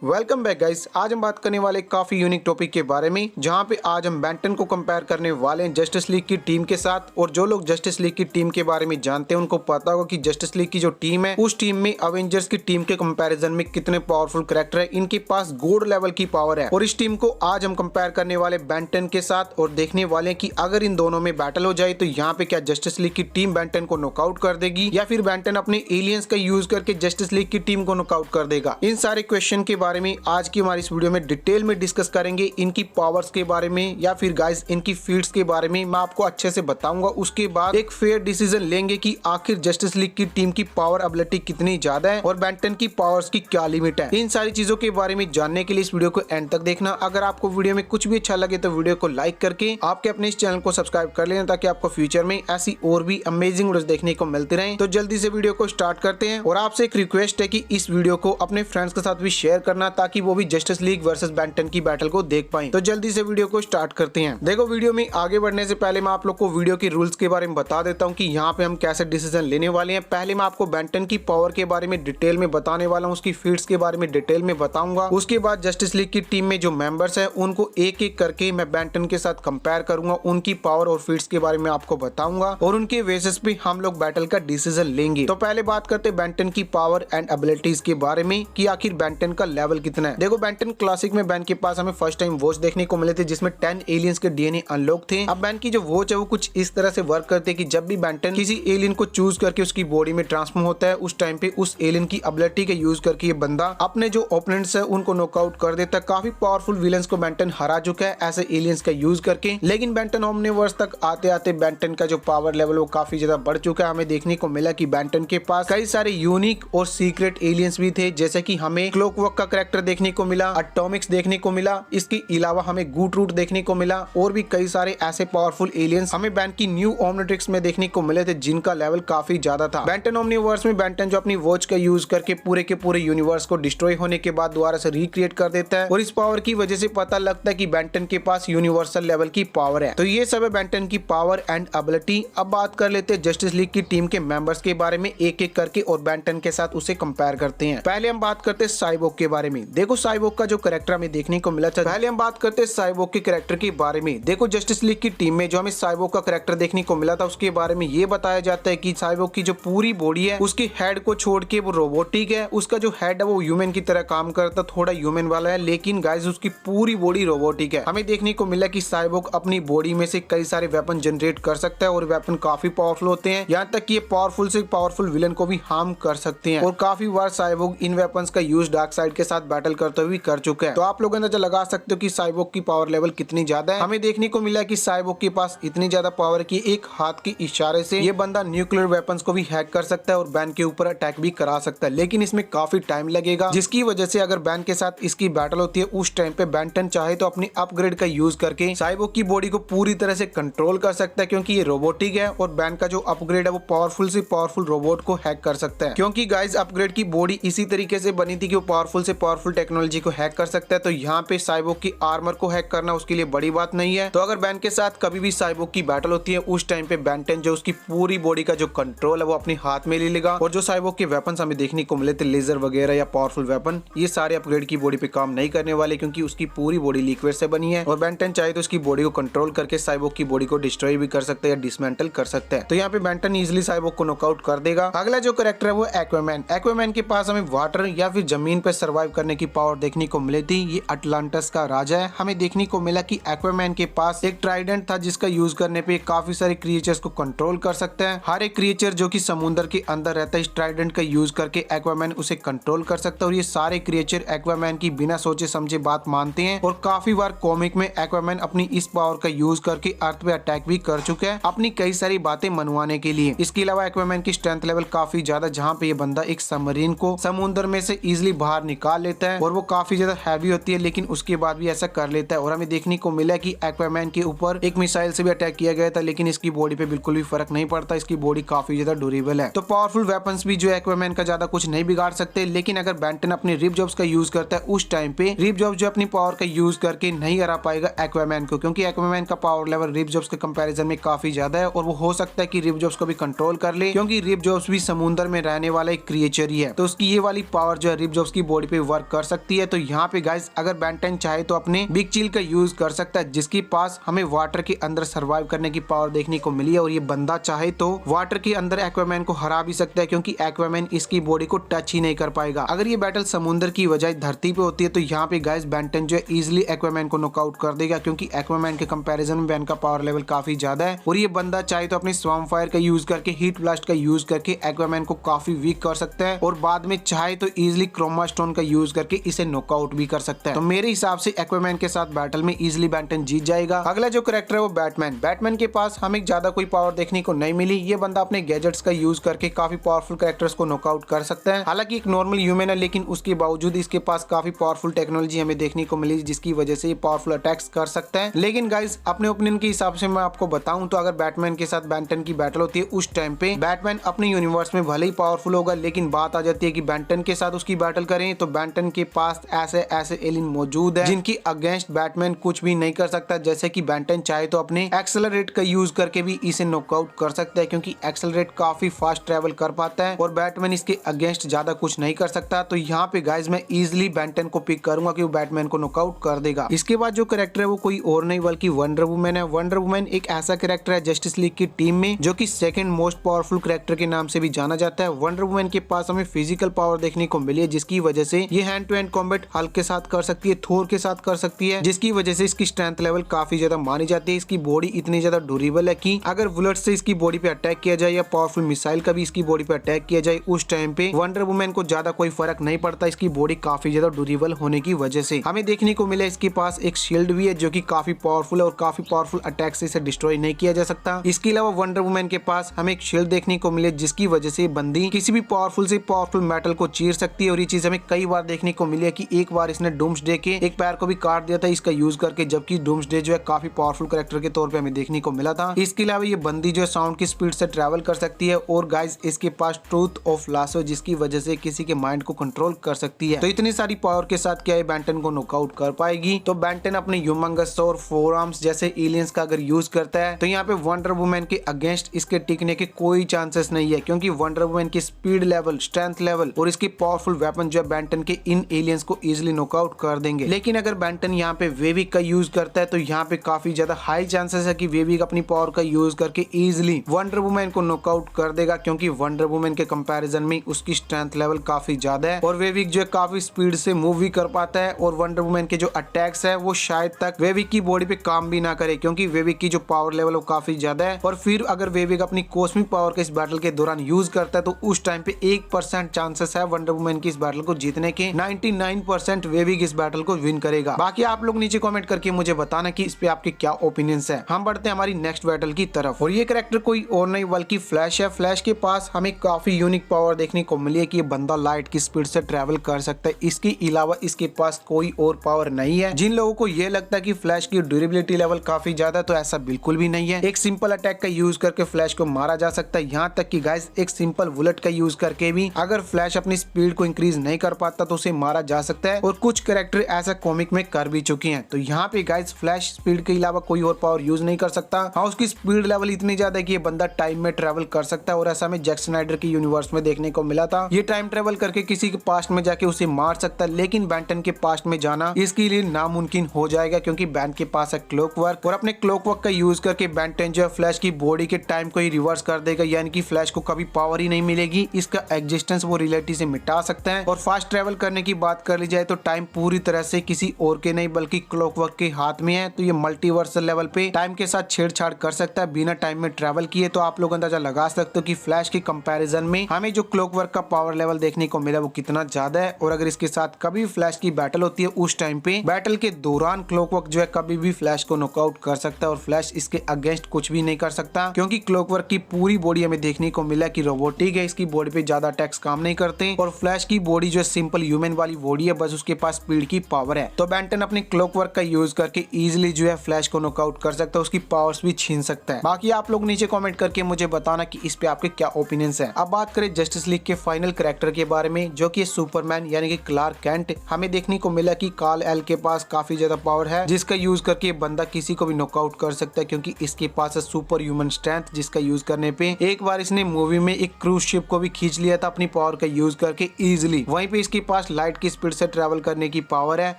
Welcome back guys. आज हम बात करने वाले काफी यूनिक टॉपिक के बारे में, जहां पे आज हम बेंटन को कंपेयर करने वाले हैं जस्टिस लीग की टीम के साथ। और जो लोग जस्टिस लीग की टीम के बारे में जानते हैं उनको पता होगा कि जस्टिस लीग की जो टीम है उस टीम में अवेंजर्स की टीम के कंपैरिजन में कितने पावरफुल कैरेक्टर है, इनके पास गॉड लेवल की पावर है। और इस टीम को आज हम कंपेयर करने वाले बेंटन के साथ और देखने वाले कि अगर इन दोनों में बैटल हो जाए तो यहाँ पे क्या जस्टिस लीग की टीम बेंटन को नॉकआउट कर देगी या फिर बेंटन अपने एलियंस का यूज करके जस्टिस लीग की टीम को नॉकआउट कर देगा। इन सारे क्वेश्चन के बारे में आज की हमारी इस वीडियो में डिटेल में डिस्कस करेंगे। इनकी पावर्स के बारे में या फिर गाइस इनकी फील्ड्स के बारे में मैं आपको अच्छे से बताऊंगा। उसके बाद एक फेयर डिसीजन लेंगे कि आखिर जस्टिस लीग की टीम की पावर एबिलिटी कितनी ज्यादा है और बेंटन की पावर्स की क्या लिमिट है। इन सारी चीजों के बारे में जानने के लिए इस वीडियो को एंड तक देखना। अगर आपको वीडियो में कुछ भी अच्छा लगे तो वीडियो को लाइक करके आपके अपने इस चैनल को सब्सक्राइब कर लेना, ताकि आपको फ्यूचर में ऐसी और भी अमेजिंग वीडियोस देखने को मिलती रहे। तो जल्दी से वीडियो को स्टार्ट करते हैं। और आपसे एक रिक्वेस्ट है कि इस वीडियो को अपने फ्रेंड्स के साथ भी शेयर करना, ताकि वो भी जस्टिस लीग वर्सेस बेंटन की बैटल को देख पाएं। तो जल्दी से वीडियो को स्टार्ट करते हैं। देखो, वीडियो में आगे बढ़ने से पहले मैं आप लोग को वीडियो के रूल्स के बारे में बता देता हूं कि यहाँ पे हम कैसे डिसीजन लेने वाले हैं। पहले मैं आपको बेंटन की पावर के बारे में डिटेल में बताने वाला हूँ, उसकी फील्ड्स के बारे में डिटेल में बताऊंगा। उसके बाद जस्टिस लीग की टीम में जो मेंबर्स है उनको एक एक करके मैं बेंटन के साथ कंपेयर करूंगा, उनकी पावर और फील्ड्स के बारे में आपको बताऊंगा और उनके बेसिस पे हम लोग बैटल का डिसीजन लेंगे। तो पहले बात करते हैं बेंटन की पावर एंड एबिलिटीज के बारे में कि आखिर बेंटन का लेवल कितना है। देखो, बेंटन क्लासिक में बैन के पास हमें फर्स्ट टाइम वॉच देखने को मिले थे जिसमें 10 एलियंस के डीएनए अनलॉक थे। अब बैन की जो वॉच है वो कुछ इस तरह से वर्क करते हैं कि जब भी बेंटन किसी एलियन को चूज करके उसकी बॉडी में ट्रांसफॉर्म होता है, उस टाइम पे उस एलियन की एबिलिटी के यूज करके ये बंदा अपने जो ओपोनेंट्स है उनको नॉकआउट कर देता है। काफी पावरफुल विलन्स को बेंटन हरा चुका है ऐसे एलियंस का यूज करके। लेकिन बेंटन ओमनिवर्स तक आते आते बेंटन का जो पावर लेवल वो काफी ज्यादा बढ़ चुका है। हमें देखने को मिला कि बेंटन के पास कई सारे यूनिक और सीक्रेट एलियंस भी थे, जैसे कि हमें क्लॉकवर्क का कैरेक्टर देखने को मिला, एटॉमिक्स देखने को मिला, इसके अलावा हमें गूट रूट देखने को मिला और भी कई सारे ऐसे पावरफुल एलियंस हमें बैन की न्यू ओमनिट्रिक्स में देखने को मिले थे जिनका लेवल काफी ज्यादा था। बेंटन ओमनिवर्स में बेंटन जो अपनी वॉच का यूज करके पूरे के पूरे यूनिवर्स को डिस्ट्रॉय होने के बाद दोबारा से रिक्रिएट कर देता है और इस पावर की वजह से पता लगता है कि बेंटन के पास यूनिवर्सल लेवल की पावर है। तो ये सब है बेंटन की पावर एंड एबिलिटी। अब बात कर लेते हैं जस्टिस लीग की टीम के मेंबर्स के बारे में एक एक करके और बेंटन के साथ उसे कंपेयर करते हैं। पहले हम बात करते हैं साइबोर्ग के बारे में। देखो, साइबोर्ग का जो कैरेक्टर हमें देखने को मिला था, पहले हम बात करते हैं साइबोर्ग के कैरेक्टर के बारे में। देखो, जस्टिस लीग की टीम में जो हमें साइबोर्ग का कैरेक्टर देखने को मिला था उसके बारे में ये बताया जाता है कि साइबोर्ग की जो पूरी बॉडी है उसके हेड को छोड़ के वो रोबोटिक है। उसका जो हेड है वो ह्यूमन की तरह काम करता, थोड़ा ह्यूमन वाला है, लेकिन गाइस उसकी पूरी बॉडी रोबोटिक है। हमें देखने को मिला कि साइबोर्ग अपनी बॉडी में से कई सारे वेपन जनरेट कर सकता है और वेपन काफी पावरफुल होते हैं, यहाँ तक कि ये पावरफुल से पावरफुल विलन को भी हार्म कर सकते हैं। और काफी बार साइबोर्ग इन वेपन्स का यूज डार्क साइड के साथ बैटल करते हुए कर चुका है। तो आप लोग अंदाजा लगा सकते हो कि साइबोर्ग की पावर लेवल कितनी ज्यादा है। हमें देखने को मिला कि साइबोर्ग के पास इतनी ज्यादा पावर की एक हाथ के इशारे से ये बंदा न्यूक्लियर वेपन्स को भी हैक कर सकता है और बैन के ऊपर अटैक भी करा सकता है, लेकिन इसमें काफी टाइम लगेगा, जिसकी वजह से अगर बैन के साथ इसकी बैटल होती है उस टाइम पे बेंटन चाहे तो अपनी अपग्रेड का यूज करके साइबोर्ग की बॉडी को पूरी तरह से कंट्रोल कर सकता है, क्योंकि ये रोबोटिक है और बैन का जो अपग्रेड है वो पावरफुल से पावरफुल रोबोट को हैक कर सकता है। क्योंकि गाइस अपग्रेड की बॉडी इसी तरीके से बनी थी कि वो पावरफुल से पावरफुल टेक्नोलॉजी को हैक कर सकता है। तो यहाँ पे साइबोर्ग की आर्मर को हैक करना उसके लिए बड़ी बात नहीं है। तो अगर बैन के साथ कभी भी साइबोर्ग की बैटल होती है उस टाइम पे बेंटन जो उसकी पूरी बॉडी का जो कंट्रोल है वो अपने हाथ में ले लेगा। और जो साइबोर्ग के वेपन्स हमें देखने को मिले थे, लेजर वगैरह या पावरफुल वेपन, ये सारे अपग्रेड की बॉडी पे काम नहीं करने वाले, क्योंकि उसकी पूरी बॉडी लिक्विड से बनी है और बेंटन चाहे तो उसकी बॉडी को कंट्रोल करके साइबोर्ग की बॉडी को डिस्ट्रॉय भी कर सकता है या डिसमेंटल कर सकता है। तो यहाँ पे बेंटन इजिली साइबोर्ग को नॉकआउट कर देगा। अगला जो कैरेक्टर है वो एक्वामैन। एक्वामैन के पास हमें वाटर या फिर जमीन पे सर्वाइव करने की पावर देखने को मिली थी। ये अटलांटिस का राजा है। हमें देखने को मिला कि एक्वामैन के पास एक ट्राइडेंट था जिसका यूज करने पे काफी सारे क्रिएचर्स को कंट्रोल कर सकता है। हर एक क्रिएचर जो कि समुद्र के अंदर रहता है इस ट्राइडेंट का यूज करके एक्वामैन उसे कंट्रोल कर सकता है और ये सारे क्रिएचर एक्वामैन की बिना सोचे समझे बात मानते हैं। और काफी बार कॉमिक में एक्वामैन अपनी इस पावर का यूज करके अर्थ पे अटैक भी कर चुका है अपनी कई सारी बातें मनवाने के लिए। इसके अलावा एक्वामैन की स्ट्रेंथ लेवल काफी ज्यादा, जहाँ पे ये बंदा एक सबमरीन को समुद्र में से इजिली बाहर निकाल लेता है और वो काफी ज्यादा हैवी होती है, लेकिन उसके बाद भी ऐसा कर लेता है। और हमें देखने को मिला कि एक्वामैन के ऊपर एक मिसाइल से भी अटैक किया गया था, लेकिन इसकी बॉडी पे बिल्कुल भी फर्क नहीं पड़ता, इसकी बॉडी काफी ज्यादा ड्यूरेबल है। तो पावरफुल वेपन्स भी जो एक्वामैन का ज्यादा कुछ नहीं बिगाड़ सकते। लेकिन अगर बेंटन अपने रिप जॉब्स का यूज करता है उस टाइम पे रिप जॉब्स जो अपनी पावर का यूज करके नहीं हरा पाएगा एक्वामैन को, क्योंकि एक्वामैन का पावर लेवल रिप जॉब्स के कंपैरिजन में काफी ज्यादा है और वो हो सकता है कि रिप जॉब्स को भी कंट्रोल कर ले, क्योंकि रिप जॉब्स भी समुद्र में रहने वाला एक क्रिएचर ही है। तो उसकी ये वाली पावर जो है रिप जॉब्स की बॉडी पे वर्क कर सकती है। तो यहाँ पे गाइस अगर बेन 10 चाहे तो अपने बिग चिल का यूज कर सकता है, जिसके पास हमें वाटर के अंदर सर्वाइव करने की पावर देखने को मिली है। और ये बंदा चाहे तो वाटर के अंदर एक्वामैन को हरा भी सकता है, क्योंकि एक्वामैन इसकी बॉडी को टच ही नहीं कर पाएगा। अगर ये बैटल समुद्र की बजाय धरती पे होती है तो यहाँ पे गाइस बेन 10 जो है इजिली एक्वामैन को नॉकआउट कर देगा, क्योंकि एक्वामैन के कंपैरिजन में बेन का पावर लेवल काफी ज्यादा है। और ये बंदा चाहे तो अपने स्वैम्प फायर का यूज करके, हीट ब्लास्ट का यूज करके एक्वामैन को काफी वीक कर सकता है, और बाद में चाहे तो इजिली क्रोमा स्टोन का यूज करके इसे नॉकआउट भी कर सकता है। तो मेरे हिसाब से एक्वामैन के साथ बैटल में इजिली बेन 10 जीत जाएगा। अगला जो कैरेक्टर है वो बैटमैन। बैटमैन के पास हमें ज्यादा कोई पावर देखने को नहीं मिली। ये बंदा अपने गैजेट्स का यूज करके काफी पावरफुल कैरेक्टर्स को नॉकआउट कर सकता है। हालांकि एक नॉर्मल ह्यूमन है, लेकिन उसके बावजूद इसके पास काफी पावरफुल टेक्नोलॉजी हमें देखने को मिली, जिसकी वजह से ये पावरफुल अटैक्स कर सकता है। लेकिन गाइस अपने ओपिनियन के हिसाब से मैं आपको बताऊं तो अगर बैटमैन के साथ बेन 10 की बैटल होती है उस टाइम पे बैटमैन अपने यूनिवर्स में भले ही पावरफुल होगा, लेकिन बात आ जाती है कि बेन 10 के साथ उसकी बैटल करें तो बेन 10 के पास ऐसे एलियन मौजूद है जिनकी अगेंस्ट बैटमैन कुछ भी नहीं कर सकता। जैसे कि बेन 10 चाहे तो अपने एक्सेलरेट का यूज करके भी इसे नॉकआउट कर सकता है, क्योंकि एक्सेलरेट काफी फास्ट ट्रेवल कर पाता है और बैटमैन इसके अगेंस्ट ज्यादा कुछ नहीं कर सकता। तो यहाँ पे गाइस मैं इजिली बेन 10 को पिक करूंगा कि वो बैटमैन को नॉकआउट कर देगा। इसके बाद जो कैरेक्टर है वो कोई और नहीं बल्कि वंडर वुमन है। वंडर वुमन एक ऐसा कैरेक्टर है जस्टिस लीग की टीम में जो कि सेकंड मोस्ट पावरफुल कैरेक्टर के नाम से भी जाना जाता है। वंडर वुमन के पास हमें फिजिकल पावर देखने को मिली है, जिसकी वजह से ये hand to hand combat Hulk के साथ कर सकती है, थोर के साथ कर सकती है, जिसकी वजह से इसकी स्ट्रेंथ लेवल काफी ज्यादा मानी जाती है। इसकी बॉडी इतनी ज्यादा ड्यूरेबल है कि अगर बुलेट से इसकी बॉडी पे अटैक किया जाए या पावरफुल मिसाइल का भी इसकी बॉडी पे अटैक किया जाए उस टाइम पे वंडर वुमन को ज्यादा कोई फर्क नहीं पड़ता, इसकी बॉडी काफी ज्यादा ड्यूरेबल होने की वजह से। हमें देखने को मिला इसके पास एक शील्ड भी है जो कि काफी पावरफुल है और काफी पावरफुल अटैक से इसे डिस्ट्रॉय नहीं किया जा सकता। इसके अलावा वंडर वुमन के पास हमें एक शील्ड देखने को मिले जिसकी वजह से बंदी किसी भी पावरफुल से पावरफुल मेटल को चीर सकती है। और ये चीज हमें कई बार देखने को मिली है कि एक बार इसने डूम्सडे के एक पैर को भी काट दिया था इसका यूज करके, जबकि डूम्सडे जो है काफी पावरफुल कैरेक्टर के तौर पे हमें देखने को मिला था। इसके अलावा ये बंदी जो है साउंड की स्पीड से ट्रैवल कर सकती है और गाइस इसके पास ट्रूथ ऑफ लासो जिसकी वजह से किसी के माइंड को कंट्रोल कर सकती है। तो इतनी सारी पावर के साथ क्या है बेन 10 को नॉकआउट कर पाएगी। तो बेन 10 अपने ह्यूमंगस और फोर आर्म्स जैसे एलियंस का अगर यूज करता है तो यहाँ पे वंडर वुमन के अगेंस्ट इसके टिकने के कोई चांसेस नहीं है, क्योंकि वंडर वुमन की स्पीड लेवल, स्ट्रेंथ लेवल और इसके पावरफुल वेपन जो है बेन 10 के इन एलियंस को इजिली नॉकआउट कर देंगे। लेकिन अगर बेन 10 यहाँ पे वेविक का यूज करता है तो यहाँ पे काफी ज्यादा हाई चांसेस है कि वेविक अपनी पावर का यूज करके इजिली वंडर वुमन को नॉकआउट कर देगा, क्योंकि वंडर वुमन के कंपैरिजन में उसकी स्ट्रेंथ लेवल काफी ज्यादा है और वेविक जो है काफी स्पीड से मूव भी कर पाता है। और वंडर वुमन के जो अटैक्स है वो शायद तक वेविक की बॉडी पे काम भी ना करे, क्योंकि वेविक की जो पावर लेवल वो काफी ज्यादा है। और फिर अगर वेविक अपनी कॉस्मिक पावर के इस बैटल के दौरान यूज करता है तो उस टाइम पे 1% चांसेस है वंडर वुमन की इस बैटल को जीतने के। 99% वेविक इस बैटल को विन करेगा। बाकी आप लोग नीचे कमेंट करके मुझे बताना कि इस पे आपके क्या ओपिनियंस है। हम बढ़ते हैं हमारी नेक्स्ट बैटल की तरफ और ये कैरेक्टर कोई और नहीं बल्कि फ्लैश है। फ्लैश के पास हमें काफी यूनिक पावर देखने को मिली है कि ये बंदा लाइट की स्पीड से ट्रैवल कर सकता है। इसके अलावा इसके पास कोई और पावर नहीं है। जिन लोगों को ये लगता है कि फ्लैश की ड्यूरेबिलिटी लेवल काफी ज्यादा, तो ऐसा बिल्कुल भी नहीं है। एक सिंपल अटैक का यूज करके फ्लैश को मारा जा सकता है। यहाँ तक कि गाइस एक सिंपल बुलेट का यूज करके भी अगर फ्लैश अपनी स्पीड को इंक्रीज नहीं कर पाता तो उसे मारा जा सकता है और कुछ कैरेक्टर ऐसा कॉमिक में कर भी चुके हैं। तो यहाँ पे गाइस फ्लैश स्पीड के अलावा कोई और पावर यूज नहीं कर सकता। हाँ, उसकी स्पीड लेवल इतनी ज्यादा है कि ये बंदा टाइम में ट्रेवल कर सकता है और ऐसा हमें जैक स्नाइडर की यूनिवर्स में देखने को मिला था। ये टाइम ट्रेवल करके किसी के पास्ट में जाके उसे मार सकता है, लेकिन बेन 10 के पास्ट में जाना इसके लिए नामुमकिन हो जाएगा, क्योंकि बेन के पास है क्लॉकवर्क और अपने क्लॉकवर्क का यूज करके बेन 10 जो है फ्लैश की बॉडी के टाइम को ही रिवर्स कर देगा, यानी कि फ्लैश को कभी पावर ही नहीं मिलेगी। इसका एग्जिस्टेंस वो रियलिटी से मिटा सकता है। और फास्ट ट्रेवल करने की बात कर ली जाए तो टाइम पूरी तरह से किसी और के नहीं बल्कि क्लॉकवर्क के हाथ में है। तो ये मल्टीवर्सल लेवल पे टाइम के साथ छेड़छाड़ कर सकता है बिना टाइम में ट्रेवल किए। तो आप लोग अंदाजा लगा सकते हो कि फ्लैश की कंपैरिजन में हमें जो क्लॉकवर्क का पावर लेवल देखने को मिला वो कितना ज्यादा है। और अगर इसके साथ कभी फ्लैश की बैटल होती है उस टाइम पे बैटल के दौरान क्लॉकवर्क जो है कभी भी फ्लैश को नॉकआउट कर सकता है और फ्लैश इसके अगेंस्ट कुछ भी नहीं कर सकता, क्योंकि क्लॉकवर्क की पूरी बॉडी हमें देखने को मिला कि रोबोटिक है। इसकी बॉडी पे ज्यादा अटैक्स काम नहीं करते और फ्लैश की बॉडी जो है सिंपल ह्यूमन वाली बॉडी है, बस उसके पास स्पीड की पावर है। तो बेन 10 अपने क्लॉकवर्क का यूज करके इजिली जो है फ्लैश को नॉकआउट कर सकता है, उसकी पावर्स भी छीन सकता है। बाकी आप लोग नीचे कमेंट करके मुझे बताना कि इस पे आपके क्या ओपिनियंस है। अब बात करें जस्टिस लीग के फाइनल कैरेक्टर के बारे में, जो कि सुपरमैन यानी कि क्लार्क कैंट। हमें देखने को मिला कि कार्ल एल के पास काफी ज्यादा पावर है, जिसका यूज करके बंदा किसी को भी नॉकआउट कर सकता है, क्योंकि इसके पास है सुपर ह्यूमन स्ट्रेंथ, जिसका यूज करने पे एक बार इसने मूवी में एक क्रूज शिप को भी खींच लिया था अपनी पावर का यूज करके इजिली। वहीं पे इसके पास पास लाइट की स्पीड से ट्रेवल करने की पावर है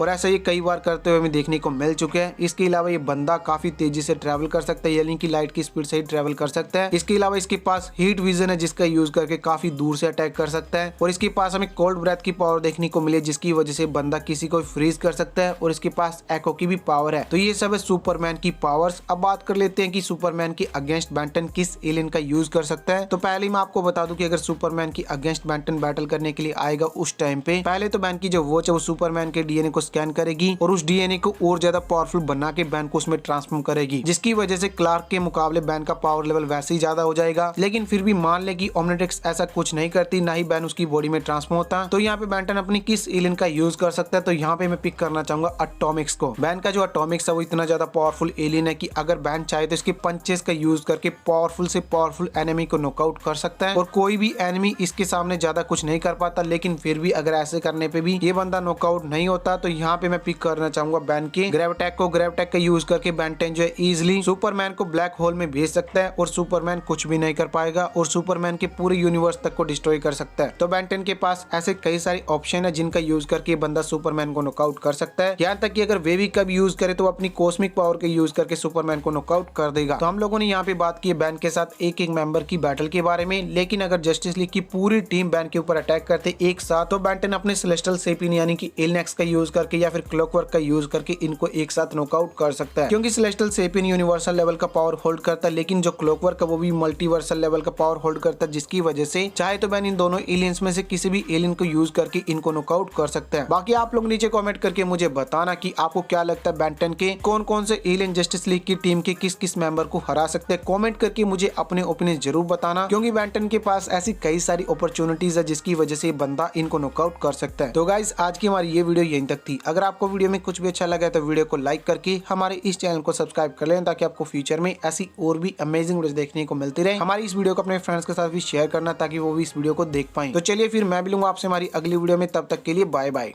और ऐसा ये कई बार करते हुए हमें देखने को मिल चुके हैं। इसके अलावा ये बंदा काफी तेजी से ट्रेवल कर सकता है, यानी कि लाइट की स्पीड से ही ट्रेवल कर सकता है। इसके अलावा इसके पास हीट विजन है जिसका यूज करके काफी दूर से अटैक कर सकता है और इसके पास हमें कोल्ड ब्रेथ की पावर देखने को मिले जिसकी वजह से बंदा किसी को फ्रीज कर सकता है और इसके पास एको की भी पावर है। तो ये सब है सुपरमैन की पावर्स। अब बात कर लेते हैं कि सुपरमैन के अगेंस्ट बेंटन किस एलियन का यूज कर सकता है। तो पहले मैं आपको बता दूं कि अगर सुपरमैन की अगेंस्ट बेंटन बैटल करने के लिए आएगा उस टाइम पे पहले तो बैन की जो वॉच है वो सुपरमैन के डीएनए को स्कैन करेगी और उस डीएनए को और ज्यादा पावरफुल बना के बैन को उसमें ट्रांसफॉर्म करेगी, जिसकी वजह से क्लार्क के मुकाबले बैन का पावर लेवल वैसे ही ज्यादा हो जाएगा। लेकिन फिर भी मान ले कि ओमनिट्रिक्स ऐसा कुछ नहीं करती, ना ही बैन उसकी बॉडी में ट्रांसफॉर्म होता। तो यहाँ पे बेंटन अपनी किस एलियन का यूज कर सकता है, तो यहाँ पे मैं पिक करना चाहूंगा एटॉमिक्स को। बैन का जो एटॉमिक्स है वो इतना ज्यादा पावरफुल एलियन है कि अगर बैन चाहे तो इसके पंचेस का यूज करके पावरफुल से पावरफुल एनिमी को नॉकआउट कर सकता है और कोई भी एनिमी इसके सामने ज्यादा कुछ नहीं कर पाता। लेकिन फिर भी अगर ऐसे करने पे भी ये बंदा नॉकआउट नहीं होता तो यहाँ पे मैं पिक करना चाहूंगा बैन के ग्रेविटैक को। ग्रेविटैक का यूज करके बेंटन जो है इजिली सुपरमैन को ब्लैक होल में भेज सकता है और सुपरमैन कुछ भी नहीं कर पाएगा और सुपरमैन के पूरे यूनिवर्स तक को डिस्ट्रॉय कर सकता है। तो बेंटन के पास ऐसे कई सारे ऑप्शन है जिनका यूज करके बंदा सुपरमैन को नॉकआउट कर सकता है। यहाँ तक कि अगर वे भी कब यूज करे तो अपनी कॉस्मिक पावर के यूज करके सुपरमैन को नॉकआउट कर देगा। तो हम लोगों ने यहाँ पे बात की बैन के साथ एक एक मेंबर की बैटल के बारे में, लेकिन अगर जस्टिस लीग की पूरी टीम बैन के ऊपर अटैक करते एक साथ तो बेंटन अपने सेलेस्टियल सेपियन यानी कि एलियन का यूज करके या फिर क्लॉकवर्क का यूज करके इनको एक साथ नॉकआउट कर सकता है, क्योंकि सेलेस्टियल सेपियन यूनिवर्सल लेवल का पावर होल्ड करता है लेकिन जो क्लॉकवर्क है वो भी मल्टीवर्सल लेवल का पावर होल्ड करता है, जिसकी वजह से चाहे तो बैन इन दोनों एलियंस में से किसी भी एलियन को यूज करके इनको नॉकआउट कर सकते हैं। बाकी आप लोग नीचे कमेंट करके मुझे बताना कि आपको क्या लगता है बेंटन के कौन कौन से एलियन जस्टिस लीग की टीम के किस किस मेंबर को हरा सकते हैं। कमेंट करके मुझे अपने ओपिनियन जरूर बताना, क्योंकि बेंटन के पास ऐसी कई सारी अपॉर्चुनिटीज है जिसकी वजह से बंदा इनको नॉकआउट कर सकता है। तो गाइस आज की हमारी ये वीडियो यहीं तक थी। अगर आपको वीडियो में कुछ भी अच्छा लगा तो वीडियो को लाइक करके हमारे इस चैनल को सब्सक्राइब कर लें ताकि आपको फ्यूचर में ऐसी और भी अमेजिंग वीडियोस देखने को मिलती रहे। हमारी इस वीडियो को अपने फ्रेंड्स के साथ भी शेयर करना ताकि वो भी इस वीडियो को देख पाएं। तो चलिए फिर मैं मिलूंगा आपसे हमारी अगली वीडियो में, तब तक के लिए बाय बाय।